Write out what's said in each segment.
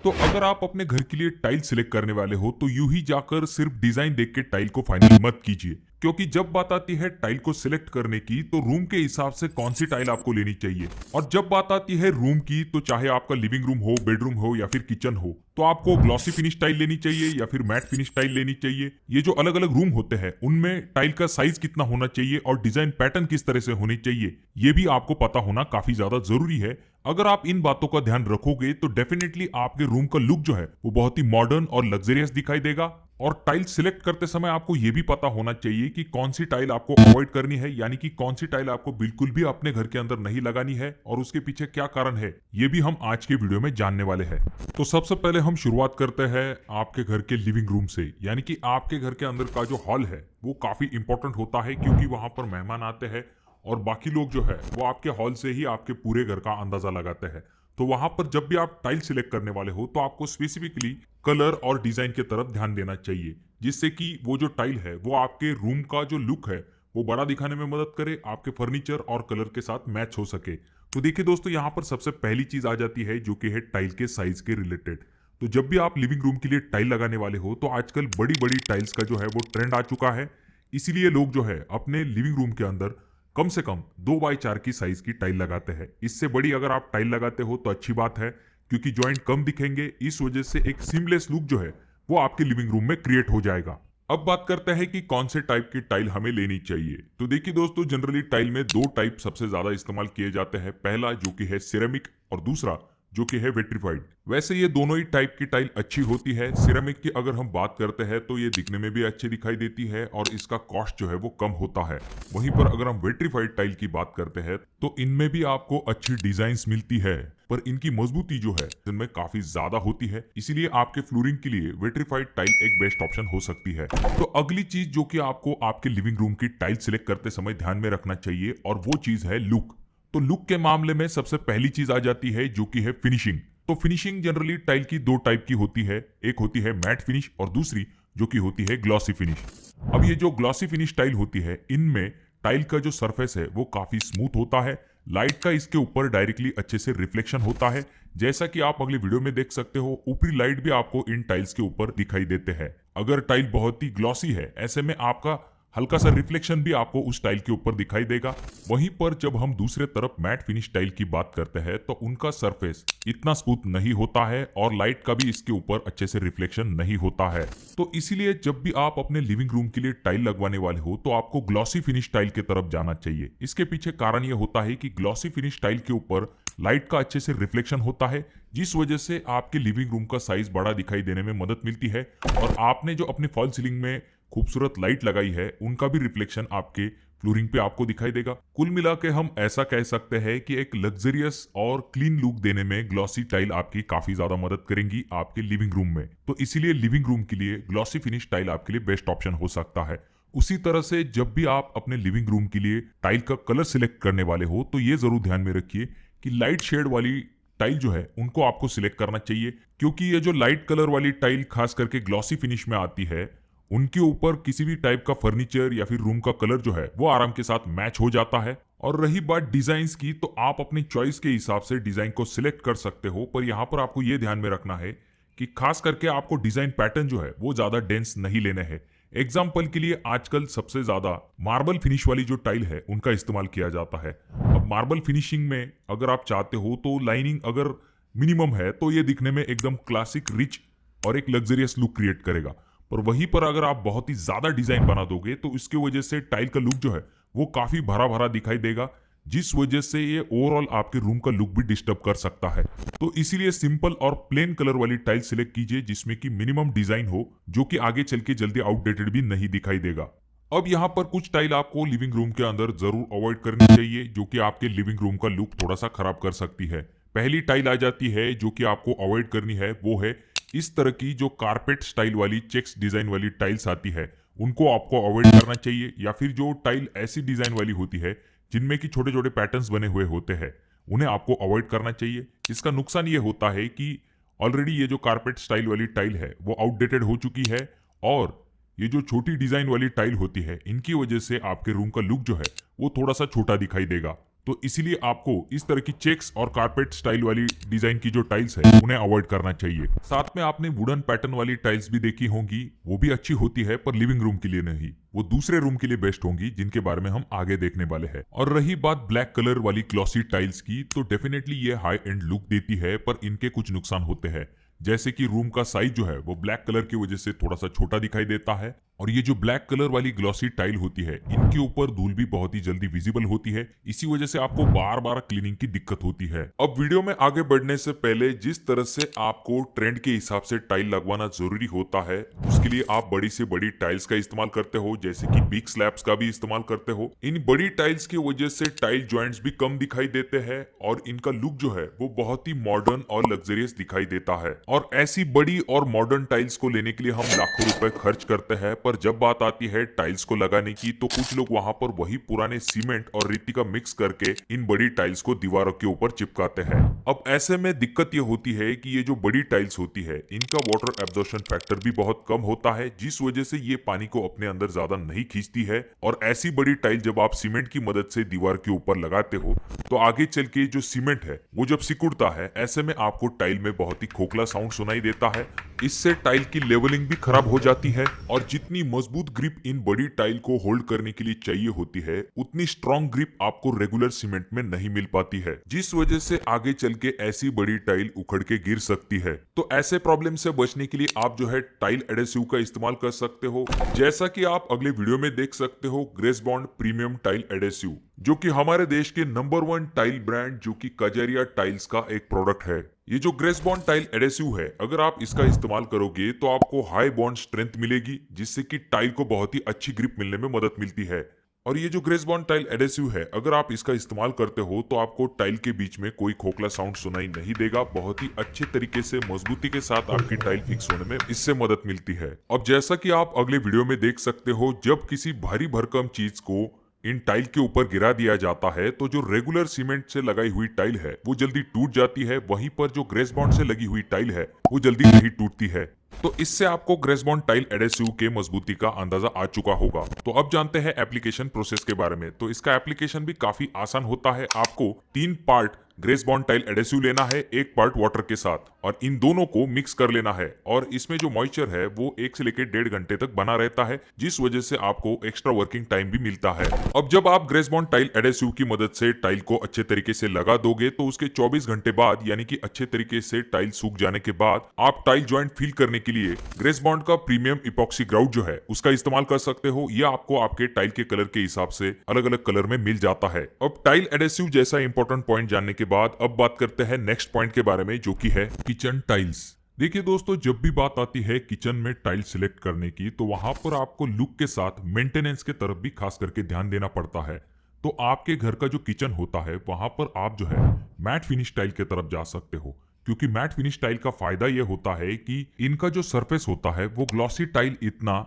तो अगर आप अपने घर के लिए टाइल सिलेक्ट करने वाले हो तो यूं ही जाकर सिर्फ डिजाइन देख के टाइल को फाइनल मत कीजिए, क्योंकि जब बात आती है टाइल को सिलेक्ट करने की तो रूम के हिसाब से कौन सी टाइल आपको लेनी चाहिए। और जब बात आती है रूम की तो चाहे आपका लिविंग रूम हो, बेडरूम हो या फिर किचन हो, तो आपको ग्लॉसी फिनिश टाइल लेनी चाहिए या फिर मैट फिनिश टाइल लेनी चाहिए। ये जो अलग अलग रूम होते हैं उनमें टाइल का साइज कितना होना चाहिए और डिजाइन पैटर्न किस तरह से होनी चाहिए, ये भी आपको पता होना काफी ज्यादा जरूरी है। अगर आप इन बातों का ध्यान रखोगे तो डेफिनेटली आपके रूम का लुक जो है वो बहुत ही मॉडर्न और लग्जरियस दिखाई देगा। और टाइल सिलेक्ट करते समय आपको यह भी पता होना चाहिए कि कौन सी टाइल आपको अवॉइड करनी है, यानी कि कौन सी टाइल आपको बिल्कुल भी अपने घर के अंदर नहीं लगानी है और उसके पीछे क्या कारण है, ये भी हम आज के वीडियो में जानने वाले हैं। तो सबसे पहले हम शुरुआत करते हैं आपके घर के लिविंग रूम से, यानी कि आपके घर के अंदर का जो हॉल है वो काफी इंपॉर्टेंट होता है, क्योंकि वहां पर मेहमान आते हैं और बाकी लोग जो है वो आपके हॉल से ही आपके पूरे घर का अंदाजा लगाते हैं। तो वहां पर जब भी आप टाइल सिलेक्ट करने वाले हो तो आपको स्पेसिफिकली कलर और डिजाइन की तरफ ध्यान देना चाहिए, जिससे कि वो जो टाइल है वो आपके रूम का जो लुक है वो बड़ा दिखाने में मदद करे, आपके फर्नीचर और कलर के साथ मैच हो सके। तो देखिए दोस्तों, यहाँ पर सबसे पहली चीज आ जाती है जो कि है टाइल के साइज के रिलेटेड। तो जब भी आप लिविंग रूम के लिए टाइल लगाने वाले हो तो आजकल बड़ी बड़ी टाइल्स का जो है वो ट्रेंड आ चुका है। इसीलिए लोग जो है अपने लिविंग रूम के अंदर कम से कम 2x4 की साइज की टाइल लगाते हैं। इससे बड़ी अगर आप टाइल लगाते हो तो अच्छी बात है, क्योंकि जॉइंट कम दिखेंगे, इस वजह से एक सीमलेस लुक जो है वो आपके लिविंग रूम में क्रिएट हो जाएगा। अब बात करते हैं कि कौन से टाइप की टाइल हमें लेनी चाहिए। तो देखिए दोस्तों, जनरली टाइल में दो टाइप सबसे ज्यादा इस्तेमाल किए जाते हैं। पहला जो कि है सिरेमिक और दूसरा जो कि है विट्रीफाइड। वैसे ये दोनों ही टाइप की टाइल अच्छी होती है। सिरेमिक की अगर हम बात करते हैं तो ये दिखने में भी अच्छी दिखाई देती है और इसका कॉस्ट जो है वो कम होता है। वहीं पर अगर हम विट्रीफाइड टाइल की बात करते हैं तो इनमें भी आपको अच्छी डिजाइन्स मिलती है, पर इनकी मजबूती जो है इनमें काफी ज्यादा होती है। इसीलिए आपके फ्लोरिंग के लिए विट्रीफाइड टाइल एक बेस्ट ऑप्शन हो सकती है। तो अगली चीज जो कि आपको आपके लिविंग रूम की टाइल सिलेक्ट करते समय ध्यान में रखना चाहिए और वो चीज है लुक। तो लुक के मामले में सबसे पहली चीज आ जाती है जो कि है फिनिशिंग। तो फिनिशिंग जनरली टाइल की दो टाइप की होती है, एक होती है मैट फिनिश और दूसरी जो कि होती है ग्लॉसी फिनिश। अब ये जो ग्लॉसी फिनिश टाइल होती है, इनमें टाइल का जो सरफेस है वो काफी स्मूथ होता है। लाइट का इसके ऊपर डायरेक्टली अच्छे से रिफ्लेक्शन होता है, जैसा कि आप अगले वीडियो में देख सकते हो। ऊपरी लाइट भी आपको इन टाइल्स के ऊपर दिखाई देते हैं। अगर टाइल बहुत ही ग्लॉसी है, ऐसे में आपका हल्का सा रिफ्लेक्शन भी आपको उस टाइल के ऊपर दिखाई देगा। वहीं पर जब हम दूसरे तरफ मैट फिनिश टाइल की बात करते हैं तो उनका सरफेस इतना स्मूथ नहीं होता है और लाइट का भी इसके ऊपर अच्छे से रिफ्लेक्शन नहीं होता है। तो इसीलिए जब भी आप अपने लिविंग रूम के लिए टाइल लगवाने वाले हो तो आपको ग्लॉसी फिनिश टाइल की तरफ जाना चाहिए। इसके पीछे कारण यह होता है कि ग्लॉसी फिनिश टाइल के ऊपर लाइट का अच्छे से रिफ्लेक्शन होता है, जिस वजह से आपके लिविंग रूम का साइज बड़ा दिखाई देने में मदद मिलती है और आपने जो अपने फॉल सीलिंग में खूबसूरत लाइट लगाई है उनका भी रिफ्लेक्शन आपके फ्लोरिंग पे आपको दिखाई देगा। कुल मिला के हम ऐसा कह सकते हैं कि एक लग्जरियस और क्लीन लुक देने में ग्लॉसी टाइल आपकी काफी ज्यादा मदद करेंगी आपके लिविंग रूम में। तो इसीलिए लिविंग रूम के लिए ग्लॉसी फिनिश टाइल आपके लिए बेस्ट ऑप्शन हो सकता है। उसी तरह से जब भी आप अपने लिविंग रूम के लिए टाइल का कलर सिलेक्ट करने वाले हो तो ये जरूर ध्यान में रखिए कि लाइट शेड वाली टाइल जो है उनको आपको सिलेक्ट करना चाहिए, क्योंकि ये जो लाइट कलर वाली टाइल खास करके ग्लॉसी फिनिश में आती है उनके ऊपर किसी भी टाइप का फर्नीचर या फिर रूम का कलर जो है वो आराम के साथ मैच हो जाता है। और रही बात डिजाइन की, तो आप अपनी चॉइस के हिसाब से डिजाइन को सिलेक्ट कर सकते हो, पर यहाँ पर आपको ये ध्यान में रखना है कि खास करके आपको डिजाइन पैटर्न जो है वो ज्यादा डेंस नहीं लेने हैं। एग्जाम्पल के लिए आजकल सबसे ज्यादा मार्बल फिनिश वाली जो टाइल है उनका इस्तेमाल किया जाता है। अब मार्बल फिनिशिंग में अगर आप चाहते हो तो लाइनिंग अगर मिनिमम है तो ये दिखने में एकदम क्लासिक, रिच और एक लग्जरियस लुक क्रिएट करेगा। पर वहीं पर अगर आप बहुत ही ज्यादा डिजाइन बना दोगे तो इसकी वजह से टाइल का लुक जो है वो काफी भरा भरा दिखाई देगा, जिस वजह से ये ओवरऑल आपके रूम का लुक भी डिस्टर्ब कर सकता है। तो इसीलिए सिंपल और प्लेन कलर वाली टाइल सिलेक्ट कीजिए जिसमें कि मिनिमम डिजाइन हो, जो कि आगे चल के जल्दी आउटडेटेड भी नहीं दिखाई देगा। अब यहाँ पर कुछ टाइल आपको लिविंग रूम के अंदर जरूर अवॉइड करनी चाहिए, जो कि आपके लिविंग रूम का लुक थोड़ा सा खराब कर सकती है। पहली टाइल आ जाती है जो कि आपको अवॉइड करनी है, वो है इस तरह की जो कारपेट स्टाइल वाली चेक्स डिजाइन वाली टाइल्स आती है, उनको आपको अवॉइड करना चाहिए। या फिर जो टाइल ऐसी डिजाइन वाली होती है जिनमें कि छोटे छोटे पैटर्न्स बने हुए होते हैं, उन्हें आपको अवॉइड करना चाहिए। इसका नुकसान ये होता है कि ऑलरेडी ये जो कारपेट स्टाइल वाली टाइल है वो आउटडेटेड हो चुकी है और ये जो छोटी डिजाइन वाली टाइल होती है इनकी वजह से आपके रूम का लुक जो है वो थोड़ा सा छोटा दिखाई देगा। तो इसीलिए आपको इस तरह की चेक्स और कारपेट स्टाइल वाली डिजाइन की जो टाइल्स है उन्हें अवॉइड करना चाहिए। साथ में आपने वुडन पैटर्न वाली टाइल्स भी देखी होंगी, वो भी अच्छी होती है पर लिविंग रूम के लिए नहीं, वो दूसरे रूम के लिए बेस्ट होंगी जिनके बारे में हम आगे देखने वाले हैं। और रही बात ब्लैक कलर वाली ग्लॉसी टाइल्स की, तो डेफिनेटली ये हाई एंड लुक देती है पर इनके कुछ नुकसान होते हैं, जैसे कि रूम का साइज जो है वो ब्लैक कलर की वजह से थोड़ा सा छोटा दिखाई देता है। और ये जो ब्लैक कलर वाली ग्लॉसी टाइल होती है इनके ऊपर धूल भी बहुत ही जल्दी विजिबल होती है, इसी वजह से आपको बार बार क्लीनिंग की दिक्कत होती है। अब वीडियो में आगे बढ़ने से पहले जिस तरह से आपको ट्रेंड के हिसाब से टाइल लगवाना जरूरी होता है, उसके लिए आप बड़ी से बड़ी टाइल्स का इस्तेमाल करते हो, जैसे कि बिग स्लैब्स का भी इस्तेमाल करते हो। इन बड़ी टाइल्स की वजह से टाइल ज्वाइंट्स भी कम दिखाई देते हैं और इनका लुक जो है वो बहुत ही मॉडर्न और लग्जरियस दिखाई देता है। और ऐसी बड़ी और मॉडर्न टाइल्स को लेने के लिए हम लाखों रुपए खर्च करते हैं, पर जब बात आती है टाइल्स को लगाने की तो कुछ लोग वहां पर वही पुराने सीमेंट और रेती का मिक्स करके इन बड़ी टाइल्स को दीवारों के ऊपर चिपकाते हैं। अब ऐसे में दिक्कत ये होती है कि ये जो बड़ी टाइल्स होती है इनका वाटर एब्जॉर्प्शन फैक्टर भी बहुत कम होता है, जिस वजह से ये पानी को अपने अंदर ज्यादा नहीं खींचती है। और ऐसी बड़ी टाइल जब आप सीमेंट की मदद से दीवार के ऊपर लगाते हो तो आगे चल के जो सीमेंट है वो जब सिकुड़ता है, ऐसे में आपको टाइल में बहुत ही खोखला साउंड सुनाई देता है। इससे टाइल की लेवलिंग भी खराब हो जाती है और जितनी मजबूत ग्रिप इन बड़ी टाइल को होल्ड करने के लिए चाहिए होती है उतनी स्ट्रॉन्ग ग्रिप आपको रेगुलर सीमेंट में नहीं मिल पाती है, जिस वजह से आगे चल के ऐसी बड़ी टाइल उखड़ के गिर सकती है। तो ऐसे प्रॉब्लम से बचने के लिए आप जो है टाइल एडेसिव का इस्तेमाल कर सकते हो, जैसा कि आप अगले वीडियो में देख सकते हो ग्रेसबॉन्ड प्रीमियम टाइल एडेसिव, जो कि हमारे देश के नंबर 1 टाइल ब्रांड जो कि कजारिया टाइल्स का एक प्रोडक्ट है। ये जो ग्रेसबॉन्ड टाइल एडेसिव है, अगर आप इसका इस्तेमाल करोगे तो आपको हाई बॉन्ड स्ट्रेंथ मिलेगी, जिससे कि टाइल को बहुत ही अच्छी ग्रिप मिलने में मदद मिलती है। और ये जो ग्रेसबॉन्ड टाइल एडेसिव है, अगर आप इसका इस्तेमाल करते हो तो आपको टाइल के बीच में कोई खोखला साउंड सुनाई नहीं देगा, बहुत ही अच्छे तरीके से मजबूती के साथ आपकी टाइल फिक्स होने में इससे मदद मिलती है। अब जैसा कि आप अगले वीडियो में देख सकते हो, जब किसी भारी भरकम चीज को इन टाइल के ऊपर गिरा दिया जाता है तो जो रेगुलर सीमेंट से लगाई हुई टाइल है वो जल्दी टूट जाती है, वहीं पर जो ग्रेसबॉन्ड से लगी हुई टाइल है वो जल्दी नहीं टूटती है। तो इससे आपको ग्रेसबॉन्ड टाइल एडेसिव के मजबूती का अंदाजा आ चुका होगा। तो अब जानते हैं एप्लीकेशन प्रोसेस के बारे में। तो इसका एप्लीकेशन भी काफी आसान होता है। आपको 3 पार्ट ग्रेसबॉन्ड टाइल एडेसिव लेना है, 1 पार्ट वाटर के साथ, और इन दोनों को मिक्स कर लेना है। और इसमें जो मॉइस्चर है वो 1 से लेकर 1.5 घंटे तक बना रहता है, जिस वजह से आपको एक्स्ट्रा वर्किंग टाइम भी मिलता है। अब जब आप ग्रेसबॉन्ड टाइल एडेसिव की मदद से टाइल को अच्छे तरीके से लगा दोगे तो उसके 24 घंटे बाद, यानी कि अच्छे तरीके से टाइल सूख जाने के बाद, आप टाइल ज्वाइंट फील करने के लिए ग्रेसबॉन्ड का प्रीमियम इपॉक्सी ग्राउट जो है उसका इस्तेमाल कर सकते हो। यह आपको आपके टाइल के कलर के हिसाब से अलग अलग कलर में मिल जाता है। अब टाइल एडेसिव जैसा इंपॉर्टेंट पॉइंट जानने के बाद अब बात करते हैं नेक्स्ट पॉइंट के बारे में, जो कि है किचन टाइल्स। देखिए दोस्तों, जब भी बात आती है किचन में टाइल सिलेक्ट करने की तो वहां पर आपको लुक के साथ मेंटेनेंस के तरफ भी खास करके ध्यान देना पड़ता है। तो आपके घर का जो किचन होता है वहां पर आप जो है मैट फिनिश टाइल के तरफ जा सकते हो, क्योंकि मैट फिनिश टाइल का फायदा यह होता है कि इनका जो सरफेस होता है वो ग्लॉसी टाइल इतना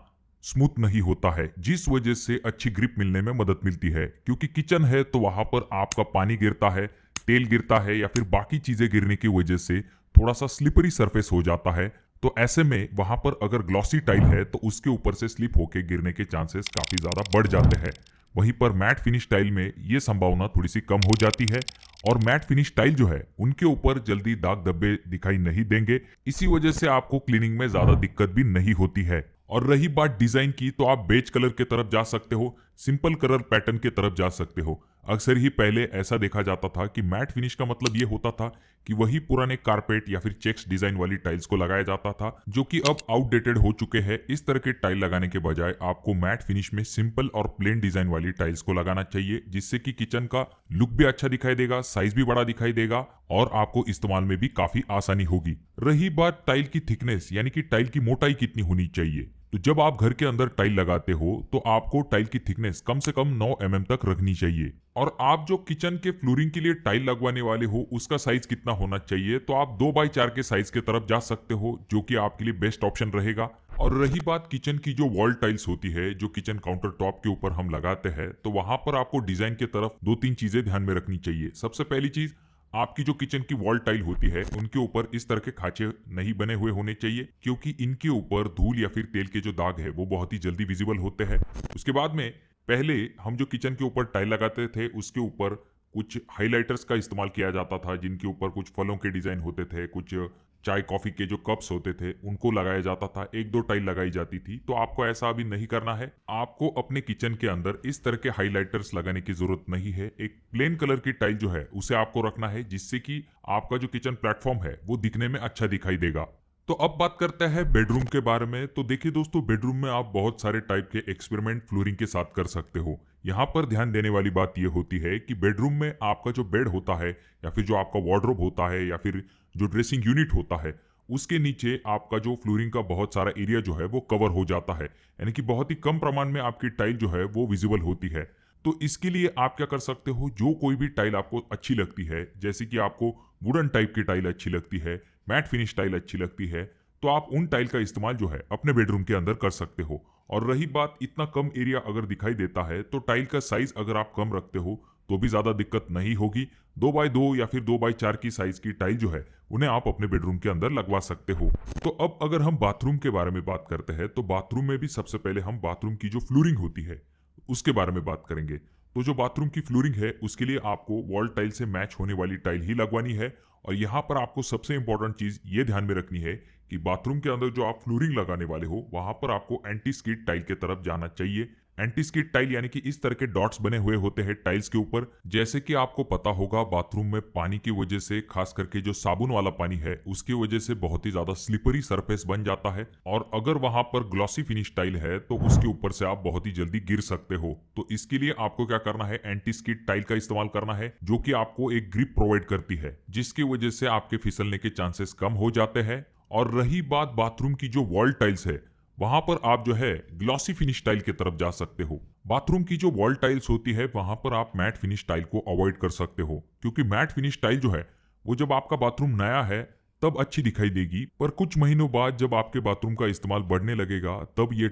स्मूथ नहीं होता है, जिस वजह से अच्छी ग्रिप मिलने में मदद मिलती है। क्योंकि किचन है तो वहां पर आपका पानी गिरता है, तेल गिरता है या फिर बाकी चीजें गिरने की वजह से थोड़ा सा स्लिपरी सरफेस हो जाता है। तो ऐसे में वहां पर अगर ग्लॉसी टाइल है तो उसके ऊपर से स्लिप होके गिरने के चांसेस काफी ज्यादा बढ़ जाते हैं। वहीं पर मैट फिनिश टाइल में ये संभावना थोड़ी सी कम हो जाती है, और मैट फिनिश टाइल जो है उनके ऊपर जल्दी दाग धब्बे दिखाई नहीं देंगे, इसी वजह से आपको क्लीनिंग में ज्यादा दिक्कत भी नहीं होती है। और रही बात डिजाइन की, तो आप बेज कलर की तरफ जा सकते हो, सिंपल कलर पैटर्न की तरफ जा सकते हो। अक्सर ही पहले ऐसा देखा जाता था कि मैट फिनिश का मतलब ये होता था कि वही पुराने कारपेट या फिर चेक्स डिजाइन वाली टाइल्स को लगाया जाता था, जो कि अब आउटडेटेड हो चुके हैं। इस तरह के टाइल लगाने के बजाय आपको मैट फिनिश में सिंपल और प्लेन डिजाइन वाली टाइल्स को लगाना चाहिए, जिससे कि किचन का लुक भी अच्छा दिखाई देगा, साइज भी बड़ा दिखाई देगा और आपको इस्तेमाल में भी काफी आसानी होगी। रही बात टाइल की थिकनेस, यानी कि टाइल की मोटाई कितनी होनी चाहिए, तो जब आप घर के अंदर टाइल लगाते हो तो आपको टाइल की थिकनेस कम से कम 9 mm तक रखनी चाहिए। और आप जो किचन के फ्लोरिंग के लिए टाइल लगवाने वाले हो उसका साइज कितना होना चाहिए, तो आप 2x4 के साइज की तरफ जा सकते हो, जो कि आपके लिए बेस्ट ऑप्शन रहेगा। और रही बात किचन की जो वॉल टाइल्स होती है, जो किचन काउंटर टॉप के ऊपर हम लगाते हैं, तो वहां पर आपको डिजाइन की तरफ 2-3 चीजें ध्यान में रखनी चाहिए। सबसे पहली चीज, आपकी जो किचन की वॉल टाइल होती है उनके ऊपर इस तरह के खांचे नहीं बने हुए होने चाहिए, क्योंकि इनके ऊपर धूल या फिर तेल के जो दाग है वो बहुत ही जल्दी विजिबल होते हैं। उसके बाद में पहले हम जो किचन के ऊपर टाइल लगाते थे उसके ऊपर कुछ हाइलाइटर्स का इस्तेमाल किया जाता था, जिनके ऊपर कुछ फलों के डिजाइन होते थे, कुछ चाय कॉफी के जो कप्स होते थे उनको लगाया जाता था, एक दो टाइल लगाई जाती थी। तो आपको ऐसा अभी नहीं करना है। आपको अपने किचन के अंदर इस तरह के हाइलाइटर्स लगाने की जरूरत नहीं है। एक प्लेन कलर की टाइल जो है उसे आपको रखना है, जिससे कि आपका जो किचन प्लेटफॉर्म है वो दिखने में अच्छा दिखाई देगा। तो अब बात करते हैं बेडरूम के बारे में। तो देखिए दोस्तों, बेडरूम में आप बहुत सारे टाइप के एक्सपेरिमेंट फ्लोरिंग के साथ कर सकते हो। यहाँ पर ध्यान देने वाली बात यह होती है कि बेडरूम में आपका जो बेड होता है, या फिर जो आपका वार्डरोब होता है, या फिर जो ड्रेसिंग यूनिट होता है, उसके नीचे आपका जो फ्लोरिंग का बहुत सारा एरिया जो है वो कवर हो जाता है। यानी कि बहुत ही कम प्रमाण में आपकी टाइल जो है वो विजिबल होती है। तो इसके लिए आप क्या कर सकते हो, जो कोई भी टाइल आपको अच्छी लगती है, जैसे कि आपको वुडन टाइप की टाइल अच्छी लगती है, मैट फिनिश टाइल अच्छी लगती है, तो आप उन टाइल का इस्तेमाल जो है अपने बेडरूम के अंदर कर सकते हो। और रही बात इतना कम एरिया अगर दिखाई देता है, तो टाइल का साइज अगर आप कम रखते हो तो भी ज्यादा दिक्कत नहीं होगी। 2x2 या फिर 2x4 की साइज की टाइल जो है उन्हें आप अपने बेडरूम के अंदर लगवा सकते हो। तो अब अगर हम बाथरूम के बारे में बात करते हैं, तो बाथरूम में भी सबसे पहले हम बाथरूम की जो फ्लोरिंग होती है उसके बारे में बात करेंगे। तो जो बाथरूम की फ्लोरिंग है उसके लिए आपको वॉल टाइल से मैच होने वाली टाइल ही लगवानी है। और यहाँ पर आपको सबसे इंपॉर्टेंट चीज ये ध्यान में रखनी है कि बाथरूम के अंदर जो आप फ्लोरिंग लगाने वाले हो वहां पर आपको एंटी स्किड टाइल के तरफ जाना चाहिए। एंटी स्किड टाइल यानी कि इस तरह के डॉट्स बने हुए होते हैं टाइल्स के ऊपर। जैसे कि आपको पता होगा, बाथरूम में पानी की वजह से, खास करके जो साबुन वाला पानी है उसकी वजह से बहुत ही ज्यादा स्लिपरी सरफेस बन जाता है। और अगर वहां पर ग्लॉसी फिनिश टाइल है तो उसके ऊपर से आप बहुत ही जल्दी गिर सकते हो। तो इसके लिए आपको क्या करना है, एंटी स्किड टाइल का इस्तेमाल करना है, जो कि आपको एक ग्रिप प्रोवाइड करती है, जिसकी वजह से आपके फिसलने के चांसेस कम हो जाते हैं। और रही बात बाथरूम की जो वॉल टाइल्स है, वहां पर आप जो है ग्लॉसी फिनिश टाइल की तरफ जा सकते हो। बाथरूम की जो वॉल टाइल्स होती है वहां पर आप मैट फिनिश टाइल को अवॉइड कर सकते हो, क्योंकि मैट फिनिश टाइल जो है वो जब आपका बाथरूम नया है तब अच्छी दिखाई देगी, पर कुछ महीनों बाद जब आपके बाथरूम का इस्तेमाल बढ़ने लगेगा तब ये